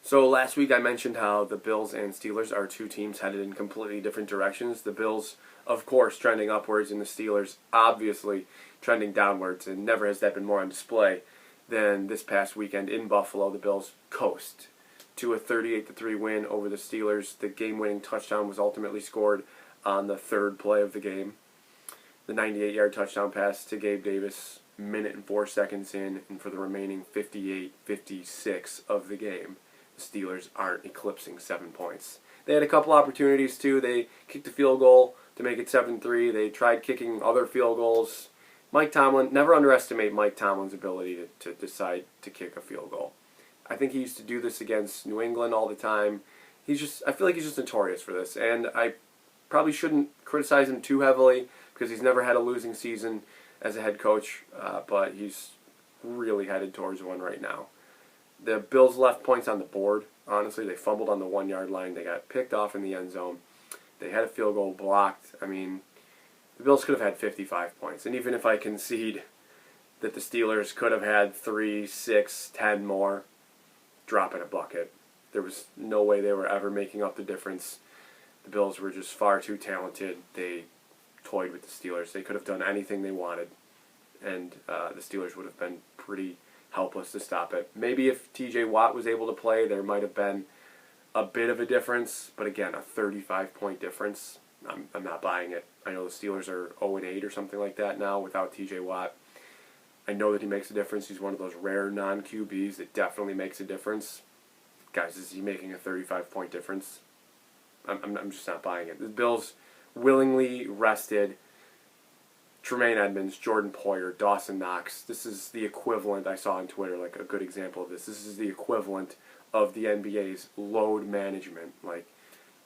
So last week I mentioned how the Bills and Steelers are two teams headed in completely different directions. The Bills, of course, trending upwards, and the Steelers obviously trending downwards, and never has that been more on display than this past weekend in Buffalo. The Bills coast to a 38-3 win over the Steelers. The game-winning touchdown was ultimately scored on the third play of the game. The 98-yard touchdown pass to Gabe Davis, minute and 4 seconds in, and for the remaining 58-56 of the game, the Steelers aren't eclipsing 7 points. They had a couple opportunities too. They kicked a field goal to make it 7-3. They tried kicking other field goals. Mike Tomlin, never underestimate Mike Tomlin's ability to decide to kick a field goal. I think he used to do this against New England all the time. I feel like he's just notorious for this, and I probably shouldn't criticize him too heavily because he's never had a losing season as a head coach, but he's really headed towards one right now. The Bills left points on the board. Honestly, they fumbled on the 1-yard line. They got picked off in the end zone. They had a field goal blocked. I mean, the Bills could have had 55 points. And even if I concede that the Steelers could have had 3, 6, 10 more, drop in a bucket. There was no way they were ever making up the difference. The Bills were just far too talented. They toyed with the Steelers. They could have done anything they wanted, and the Steelers would have been pretty helpless to stop it. Maybe if T.J. Watt was able to play, there might have been a bit of a difference, but again, a 35-point difference, I'm not buying it. I know the Steelers are 0-8 or something like that now without T.J. Watt. I know that he makes a difference. He's one of those rare non-QBs that definitely makes a difference. Guys, is he making a 35-point difference? I'm just not buying it. The Bills willingly rested Tremaine Edmunds, Jordan Poyer, Dawson Knox. This is the equivalent, I saw on Twitter, like a good example of this. This is the equivalent of the NBA's load management. Like,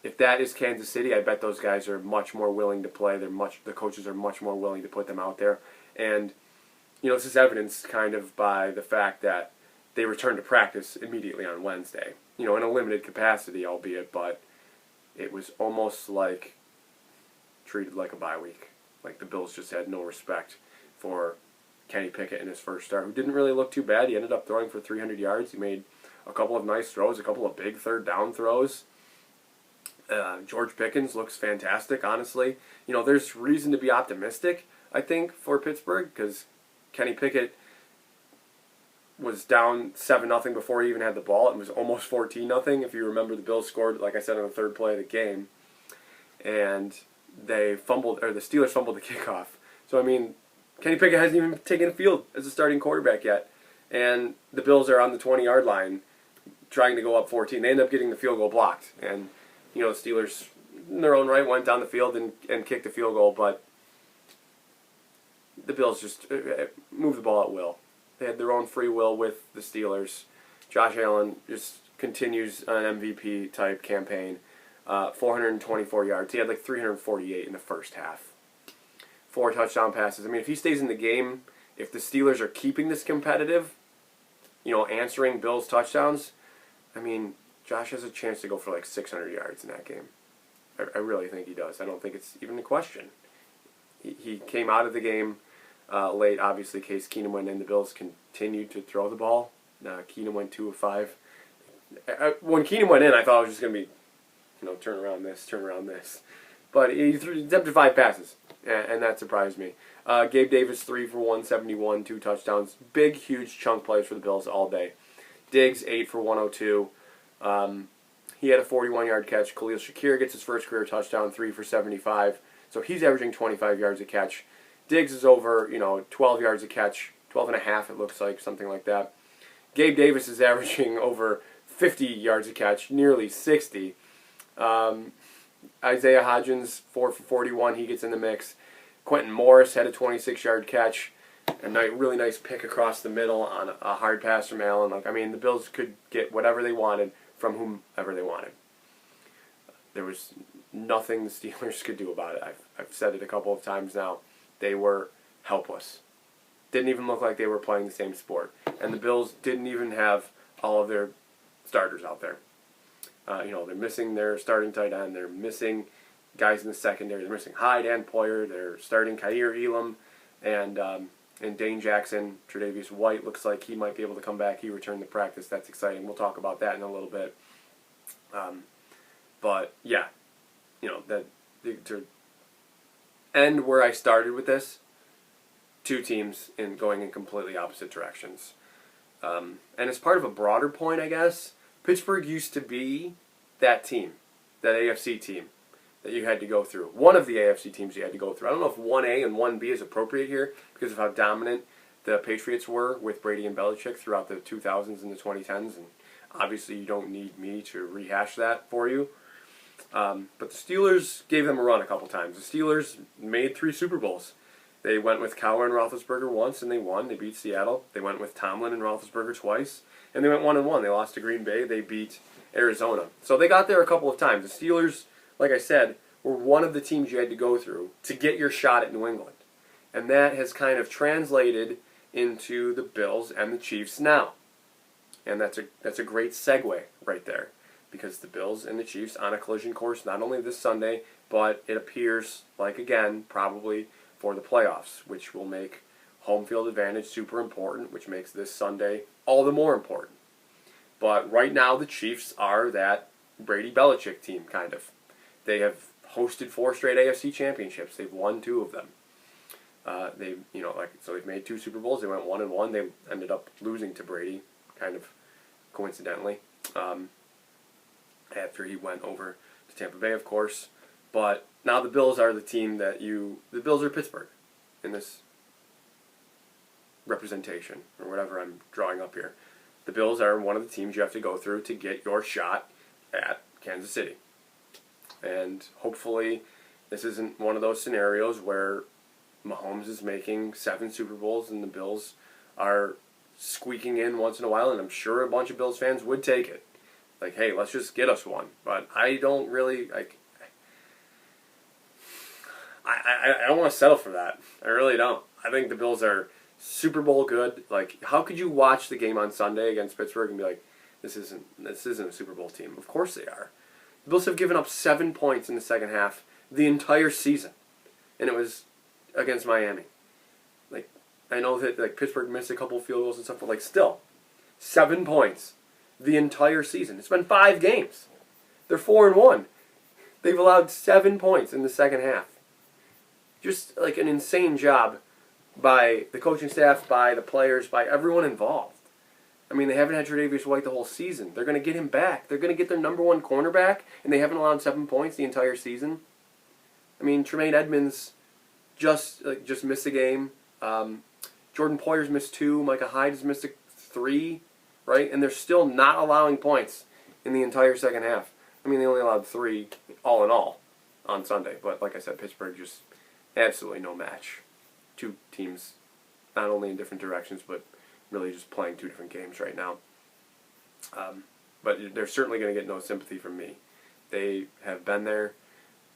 if that is Kansas City, I bet those guys are much more willing to play. The coaches are much more willing to put them out there. And, this is evidenced kind of by the fact that they returned to practice immediately on Wednesday. In a limited capacity, albeit, but it was almost like treated like a bye week. Like the Bills just had no respect for Kenny Pickett in his first start, who didn't really look too bad. He ended up throwing for 300 yards. He made a couple of nice throws, a couple of big third down throws. George Pickens looks fantastic, honestly. There's reason to be optimistic, I think, for Pittsburgh, because Kenny Pickett was down 7-0 before he even had the ball. It was almost 14-0. If you remember, the Bills scored, like I said, on the third play of the game. And the Steelers fumbled the kickoff. So, Kenny Pickett hasn't even taken the field as a starting quarterback yet. And the Bills are on the 20-yard line trying to go up 14. They end up getting the field goal blocked. And, the Steelers, in their own right, went down the field and kicked the field goal. But the Bills just moved the ball at will. They had their own free will with the Steelers. Josh Allen just continues an MVP-type campaign. 424 yards. He had like 348 in the first half. 4 touchdown passes. If he stays in the game, if the Steelers are keeping this competitive, answering Bills' touchdowns, Josh has a chance to go for like 600 yards in that game. I really think he does. I don't think it's even a question. He came out of the game late. Obviously, Case Keenum went in. The Bills continued to throw the ball. Keenum went 2 of 5. When Keenum went in, I thought it was just going to be, turn around this. But he attempted 5 passes, and that surprised me. Gabe Davis, 3 for 171, 2 touchdowns. Big, huge chunk plays for the Bills all day. Diggs, 8 for 102. He had a 41-yard catch. Khalil Shakir gets his first career touchdown, 3 for 75. So he's averaging 25 yards a catch. Diggs is over, 12 yards a catch, 12 and a half it looks like, something like that. Gabe Davis is averaging over 50 yards a catch, nearly 60. Isaiah Hodgins, 4 for 41, he gets in the mix. Quentin Morris had a 26-yard catch, a really nice pick across the middle on a hard pass from Allen. The Bills could get whatever they wanted from whomever they wanted. There was nothing the Steelers could do about it. I've said it a couple of times now. They were helpless. Didn't even look like they were playing the same sport. And the Bills didn't even have all of their starters out there. They're missing their starting tight end. They're missing guys in the secondary. They're missing Hyde and Poyer. They're starting Kaiir Elam. And And Dane Jackson, Tre'Davious White, looks like he might be able to come back. He returned to practice. That's exciting. We'll talk about that in a little bit. But yeah, to end where I started with this, two teams going in completely opposite directions. And as part of a broader point, I guess, Pittsburgh used to be that team, that AFC team that you had to go through. One of the AFC teams you had to go through. I don't know if 1A and 1B is appropriate here because of how dominant the Patriots were with Brady and Belichick throughout the 2000s and the 2010s. And obviously you don't need me to rehash that for you. But the Steelers gave them a run a couple times. The Steelers made 3 Super Bowls. They went with Cowher and Roethlisberger once, and they won. They beat Seattle. They went with Tomlin and Roethlisberger twice, and they went 1-1. They lost to Green Bay. They beat Arizona. So they got there a couple of times. The Steelers, like I said, were one of the teams you had to go through to get your shot at New England. And that has kind of translated into the Bills and the Chiefs now. And that's a great segue right there, because the Bills and the Chiefs on a collision course not only this Sunday, but it appears like, again, probably for the playoffs, which will make home field advantage super important, which makes this Sunday all the more important. But right now the Chiefs are that Brady-Belichick team, kind of. They have hosted 4 straight AFC championships. They've won 2 of them. So they've made 2 Super Bowls. They went 1-1. They ended up losing to Brady, kind of coincidentally, after he went over to Tampa Bay, of course. But now the Bills are the team the Bills are Pittsburgh in this representation, or whatever I'm drawing up here. The Bills are one of the teams you have to go through to get your shot at Kansas City. And hopefully this isn't one of those scenarios where Mahomes is making 7 Super Bowls and the Bills are squeaking in once in a while, and I'm sure a bunch of Bills fans would take it. Like, hey, let's just get us one. But I don't really, I don't want to settle for that. I really don't. I think the Bills are Super Bowl good. Like, how could you watch the game on Sunday against Pittsburgh and be like, this isn't a Super Bowl team? Of course they are. The Bills have given up 7 points in the second half the entire season, and it was against Miami. Like, I know that Pittsburgh missed a couple field goals and stuff, but still, 7 points the entire season. It's been 5 games. They're 4-1. They've allowed 7 points in the second half. Just an insane job by the coaching staff, by the players, by everyone involved. I mean, they haven't had Tre'Davious White the whole season. They're going to get him back. They're going to get their number 1 cornerback, and they haven't allowed 7 points the entire season. I mean, Tremaine Edmonds just missed a game. Jordan Poyer's missed 2. Micah Hyde has missed 3, right? And they're still not allowing points in the entire second half. I mean, they only allowed 3 all in all on Sunday. But like I said, Pittsburgh just absolutely no match. 2 teams not only in different directions, but really just playing 2 different games right now. But they're certainly going to get no sympathy from me. They have been there.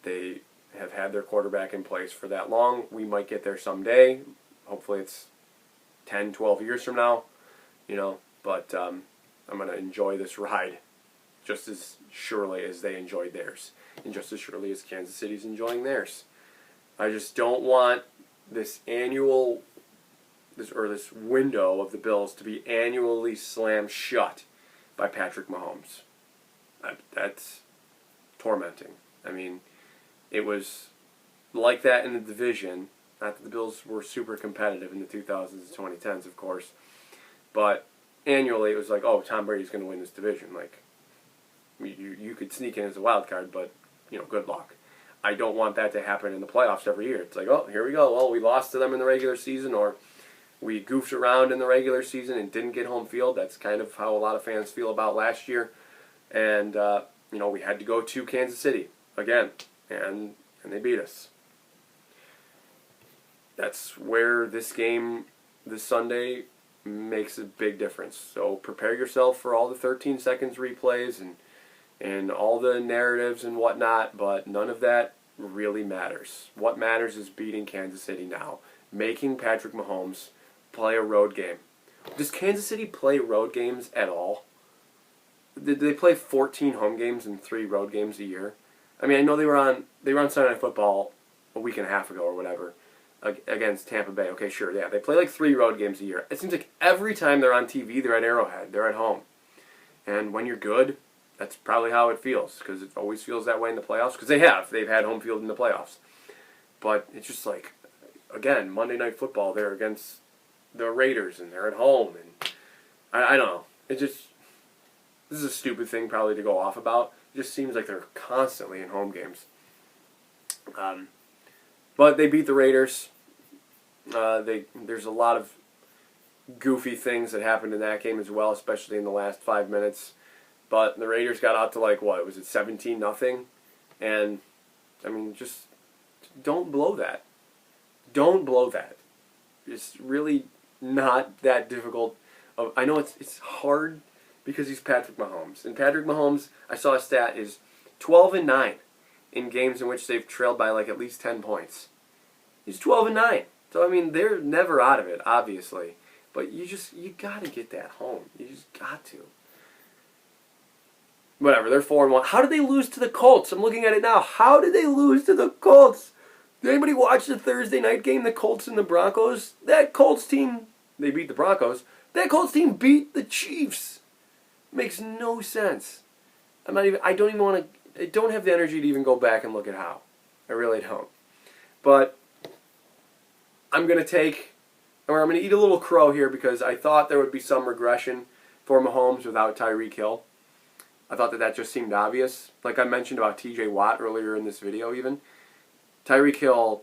They have had their quarterback in place for that long. We might get there someday. Hopefully it's 10, 12 years from now. But I'm going to enjoy this ride just as surely as they enjoyed theirs, and just as surely as Kansas City's enjoying theirs. I just don't want this window of the Bills to be annually slammed shut by Patrick Mahomes. That's tormenting. I mean, it was like that in the division. Not that the Bills were super competitive in the 2000s and 2010s, of course, but annually it was like, oh, Tom Brady's going to win this division. Like, you could sneak in as a wild card, but good luck. I don't want that to happen in the playoffs every year. It's like, oh, here we go. Well, we lost to them in the regular season, or we goofed around in the regular season and didn't get home field. That's kind of how a lot of fans feel about last year. And, we had to go to Kansas City again, and they beat us. That's where this game this Sunday makes a big difference. So prepare yourself for all the 13 seconds replays and all the narratives and whatnot, but none of that really matters. What matters is beating Kansas City now, making Patrick Mahomes play a road game. Does Kansas City play road games at all? Did they play 14 home games and 3 road games a year? I mean, I know they were on Sunday Night Football a week and a half ago or whatever, against Tampa Bay. Okay, sure, yeah, they play like 3 road games a year. It seems like every time they're on TV, they're at Arrowhead, they're at home. And when you're good, that's probably how it feels, because it always feels that way in the playoffs, because they've had home field in the playoffs. But it's just like, again, Monday Night Football, they're against the Raiders, and they're at home, and I don't know. This is a stupid thing probably to go off about. It just seems like they're constantly in home games. But they beat the Raiders. There's a lot of goofy things that happened in that game as well, especially in the last 5 minutes. But the Raiders got out to 17-0? And, I mean, just don't blow that. Don't blow that. It's really not that difficult. I know it's hard because he's Patrick Mahomes. And Patrick Mahomes, I saw a stat, is 12-9 in games in which they've trailed by at least 10 points. He's 12-9. So, I mean, they're never out of it, obviously. But you got to get that home. You just got to. Whatever, they're 4-1. How did they lose to the Colts? I'm looking at it now. How did they lose to the Colts? Did anybody watch the Thursday night game, the Colts and the Broncos? That Colts team, they beat the Broncos. That Colts team beat the Chiefs. Makes no sense. I don't have the energy to even go back and look at how. I really don't. But I'm going to eat a little crow here because I thought there would be some regression for Mahomes without Tyreek Hill. I thought that just seemed obvious. Like I mentioned about TJ Watt earlier in this video even. Tyreek Hill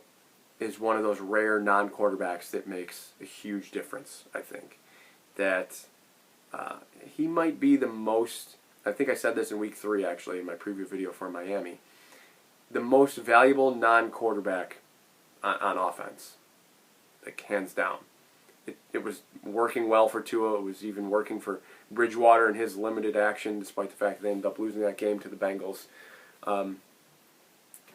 is one of those rare non-quarterbacks that makes a huge difference, I think. That he might be the most, I think I said this in week 3 actually in my preview video for Miami, the most valuable non-quarterback on offense. Like hands down. It was working well for Tua. It was even working for Bridgewater in his limited action, despite the fact that they ended up losing that game to the Bengals.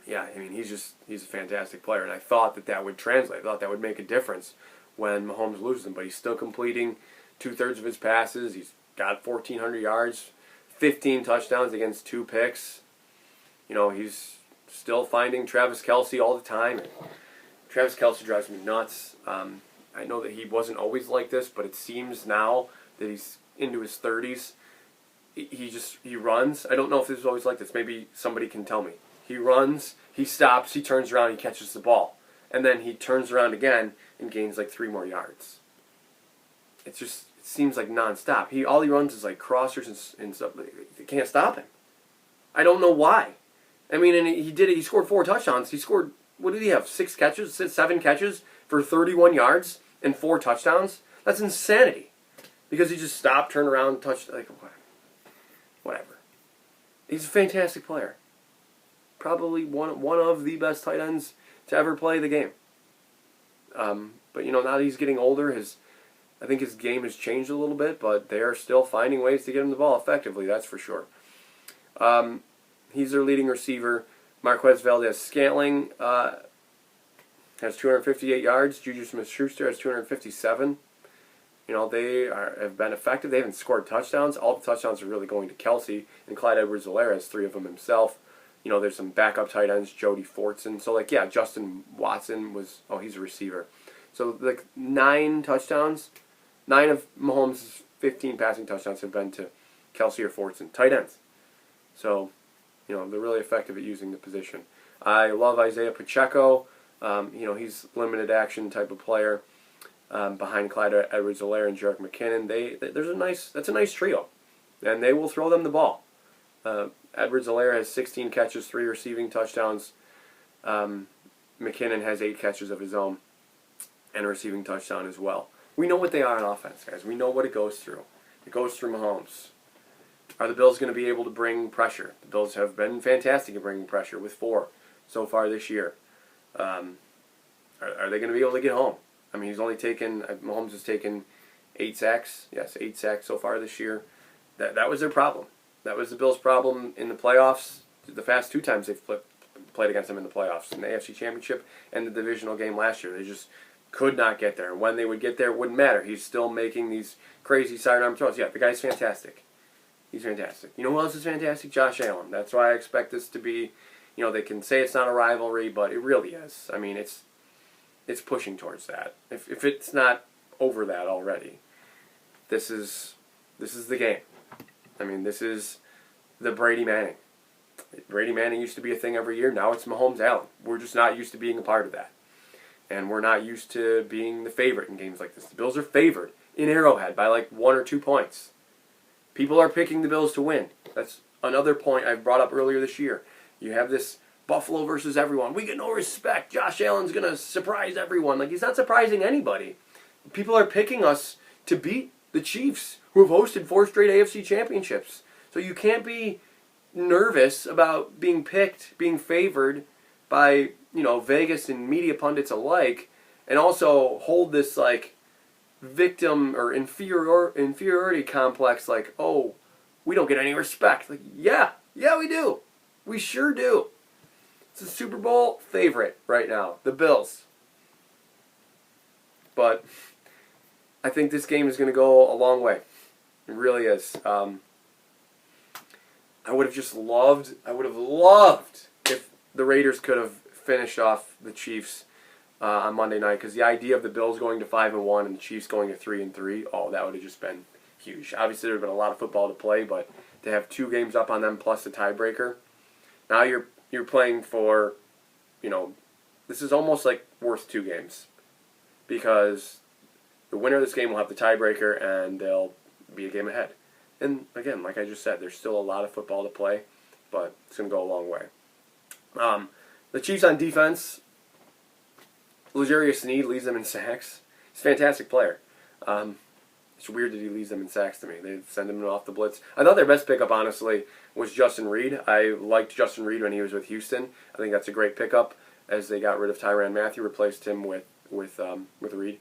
Yeah, I mean, he's a fantastic player, and I thought that would translate. I thought that would make a difference when Mahomes loses him, but he's still completing 2/3 of his passes. He's got 1,400 yards, 15 touchdowns against 2 picks. You know, he's still finding Travis Kelce all the time. Travis Kelce drives me nuts. I know that he wasn't always like this, but it seems now that he's into his 30s. He runs. I don't know if this was always like this. Maybe somebody can tell me. He runs, he stops, he turns around, he catches the ball. And then he turns around again and gains 3 more yards. It seems like nonstop. All he runs is crossers and stuff. They can't stop him. I don't know why. I mean, and he did it. He scored 4 touchdowns. He scored, what did he have, 7 catches for 31 yards and 4 touchdowns? That's insanity. Because he just stopped, turned around, touched, whatever. He's a fantastic player. Probably one of the best tight ends to ever play the game. But now that he's getting older, I think his game has changed a little bit, but they are still finding ways to get him the ball effectively, that's for sure. He's their leading receiver. Marquez Valdes-Scantling has 258 yards. Juju Smith-Schuster has 257. They have been effective. They haven't scored touchdowns. All the touchdowns are really going to Kelce, and Clyde Edwards-Helaire has 3 of them himself. There's some backup tight ends, Jody Fortson. So, Justin Watson he's a receiver. So, 9 touchdowns. 9 of Mahomes' 15 passing touchdowns have been to Kelce or Fortson. Tight ends. So, they're really effective at using the position. I love Isaiah Pacheco. He's limited action type of player. Behind Clyde Edwards-Helaire and Jerick McKinnon. That's a nice trio. And they will throw them the ball. Edwards-Helaire has 16 catches, 3 receiving touchdowns. McKinnon has 8 catches of his own and a receiving touchdown as well. We know what they are on offense, guys. We know what it goes through. It goes through Mahomes. Are the Bills going to be able to bring pressure? The Bills have been fantastic at bringing pressure with 4 so far this year. Are they going to be able to get home? I mean, Mahomes has taken 8 sacks. Yes, 8 sacks so far this year. That was their problem. That was the Bills' problem in the playoffs. The past 2 times they've played against them in the playoffs, in the AFC Championship and the divisional game last year. They just could not get there. And when they would get there, it wouldn't matter. He's still making these crazy sidearm throws. Yeah, the guy's fantastic. He's fantastic. You know who else is fantastic? Josh Allen. That's why I expect this to be, they can say it's not a rivalry, but it really is. I mean, it's pushing towards that. If it's not over that already, this is the game. I mean, this is the Brady Manning. Brady Manning used to be a thing every year. Now it's Mahomes Allen. We're just not used to being a part of that. And we're not used to being the favorite in games like this. The Bills are favored in Arrowhead by like 1 or 2 points. People are picking the Bills to win. That's another point I brought up earlier this year. You have this Buffalo versus everyone. We get no respect. Josh Allen's going to surprise everyone. Like, he's not surprising anybody. People are picking us to beat the Chiefs, who have hosted 4 straight AFC championships. So you can't be nervous about being picked, being favored by, Vegas and media pundits alike, and also hold this, like, victim or inferiority complex, like, oh, we don't get any respect. Like, yeah, we do. We sure do. It's a Super Bowl favorite right now, the Bills. But I think this game is going to go a long way. It really is. I would have loved if the Raiders could have finished off the Chiefs on Monday night, because the idea of the Bills going to 5-1 and the Chiefs going to 3-3, oh, that would have just been huge. Obviously, there would have been a lot of football to play, but to have 2 games up on them plus the tiebreaker, now you're playing for, this is almost like worth 2 games, because the winner of this game will have the tiebreaker and they'll be a game ahead. And again, like I just said, there's still a lot of football to play, but it's going to go a long way. The Chiefs on defense, L'Jarius Sneed leads them in sacks. He's a fantastic player. It's weird that he leads them in sacks to me. They send him off the blitz. I thought their best pickup, honestly, was Justin Reed. I liked Justin Reed when he was with Houston. I think that's a great pickup, as they got rid of Tyrann Mathieu, replaced him with Reed.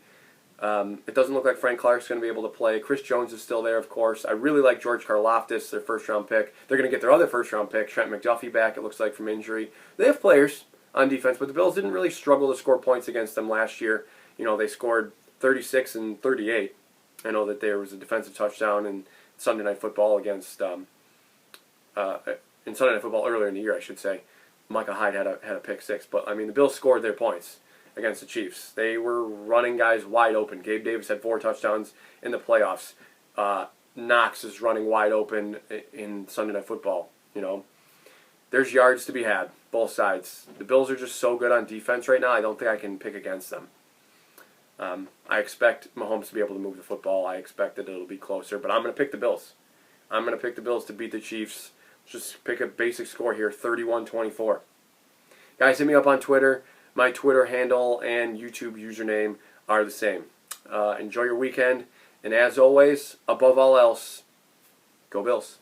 It doesn't look like Frank Clark's going to be able to play. Chris Jones is still there, of course. I really like George Karlaftis, their first-round pick. They're going to get their other first-round pick, Trent McDuffie, back, it looks like, from injury. They have players on defense, but the Bills didn't really struggle to score points against them last year. They scored 36 and 38. I know that there was a defensive touchdown in Sunday Night Football against in Sunday Night Football earlier in the year, I should say. Micah Hyde had a pick 6, but I mean, the Bills scored their points against the Chiefs. They were running guys wide open. Gabe Davis had 4 touchdowns in the playoffs. Knox is running wide open in Sunday Night Football. There's yards to be had, both sides. The Bills are just so good on defense right now, I don't think I can pick against them. I expect Mahomes to be able to move the football. I expect that it'll be closer, but I'm going to pick the Bills. I'm going to pick the Bills to beat the Chiefs. Just pick a basic score here, 31-24. Guys, hit me up on Twitter. My Twitter handle and YouTube username are the same. Enjoy your weekend, and as always, above all else, go Bills.